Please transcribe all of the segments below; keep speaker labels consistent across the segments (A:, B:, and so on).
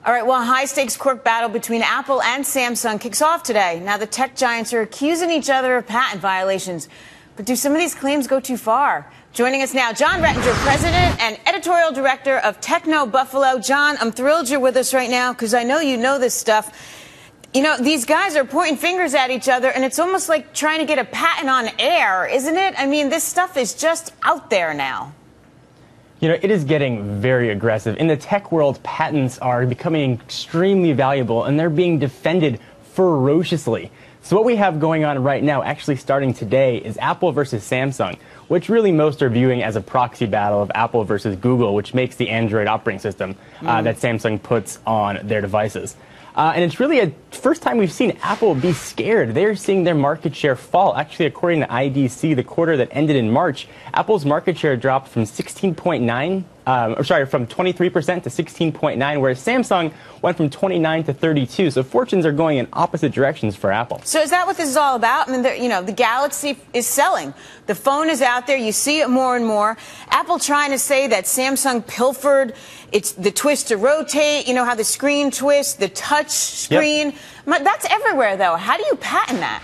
A: All right, well, a high-stakes court battle between Apple and Samsung kicks off today. Now, the tech giants are accusing each other of patent violations. But do some of these claims go too far? Joining us now, Jon Rettinger, president and editorial director of Techno Buffalo. Jon, I'm thrilled you're with us right now because I know you know this stuff. You know, these guys are pointing fingers at each other, and it's almost like trying to get a patent on air, isn't it? I mean, this stuff is just out there now.
B: You know, it is getting very aggressive. In the tech world, patents are becoming extremely valuable, and they're being defended ferociously. So what we have going on right now, actually starting today, is Apple versus Samsung, which really most are viewing as a proxy battle of Apple versus Google, which makes the Android operating system that Samsung puts on their devices. And it's really a first time we've seen Apple be scared. They're seeing their market share fall. Actually, according to IDC, the quarter that ended in March, Apple's market share dropped from 16.9, from 23% to 16.9, whereas Samsung went from 29 to 32. So fortunes are going in opposite directions for Apple.
A: So is that what this is all about? I mean, you know, the Galaxy is selling. The phone is out there. You see it more and more. Apple trying to say that Samsung pilfered. It's the twist to rotate. You know how the screen twists, the touch screen. Yep. That's everywhere, though. How do you patent that?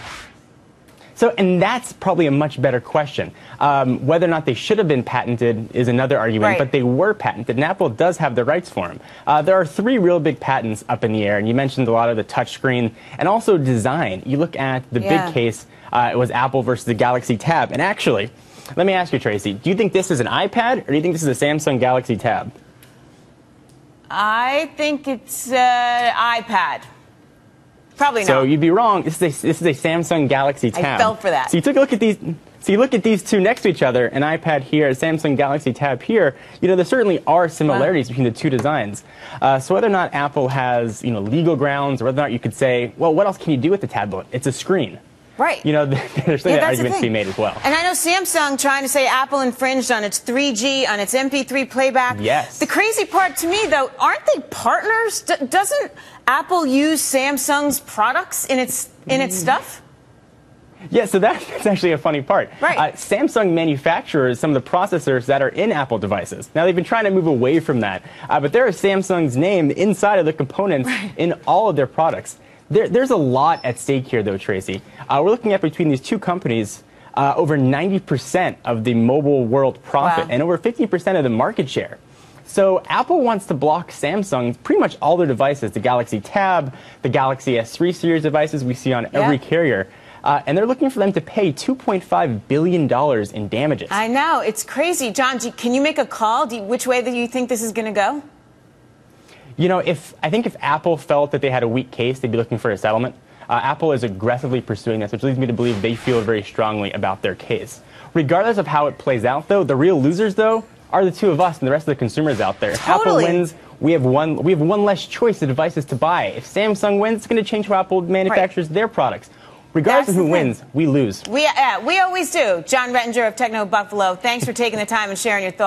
B: So, and that's probably a much better question. Whether or not they should have been patented is another argument, but they were patented, and Apple does have the rights for them. There are three real big patents up in the air, and you mentioned a lot of the touchscreen and also design. You look at the big case, it was Apple versus the Galaxy Tab. And actually, let me ask you, Tracy, do you think this is an iPad, or do you think this is a Samsung Galaxy Tab?
A: I think it's iPad. Probably not.
B: So you'd be wrong. This is a Samsung Galaxy Tab.
A: I fell for that.
B: So you took a look at these. So you look at these two next to each other, an iPad here, a Samsung Galaxy Tab here. You know, there certainly are similarities between the two designs. So whether or not Apple has, you know, legal grounds, or whether or not you could say, well, what else can you do with the tablet? It's a screen.
A: Right.
B: You know, there's that argument to be made as well.
A: And I know Samsung trying to say Apple infringed on its 3G, on its MP3 playback.
B: Yes. The
A: crazy part to me, though, aren't they partners? Doesn't Apple use Samsung's products in its stuff?
B: Yeah, so that's actually a funny part.
A: Right.
B: Samsung manufactures some of the processors that are in Apple devices. Now, they've been trying to move away from that, but there is Samsung's name inside of the components in all of their products. There's a lot at stake here, though, Tracy. We're looking at between these two companies over 90% of the mobile world profit and over 50% of the market share. So Apple wants to block Samsung pretty much all their devices, the Galaxy Tab, the Galaxy S3 series devices we see on every carrier. And they're looking for them to pay $2.5 billion in damages.
A: I know. It's crazy. Jon, can you make a call? Which way do you think this is going to go?
B: You know, I think if Apple felt that they had a weak case, they'd be looking for a settlement. Apple is aggressively pursuing this, which leads me to believe they feel very strongly about their case. Regardless of how it plays out, though, the real losers, though, are the two of us and the rest of the consumers out there. If Apple wins, we have one less choice of devices to buy. If Samsung wins, it's going to change how Apple manufactures their products. Regardless of who wins, we lose.
A: We always do. Jon Rettinger of Techno Buffalo, thanks for taking the time and sharing your thoughts.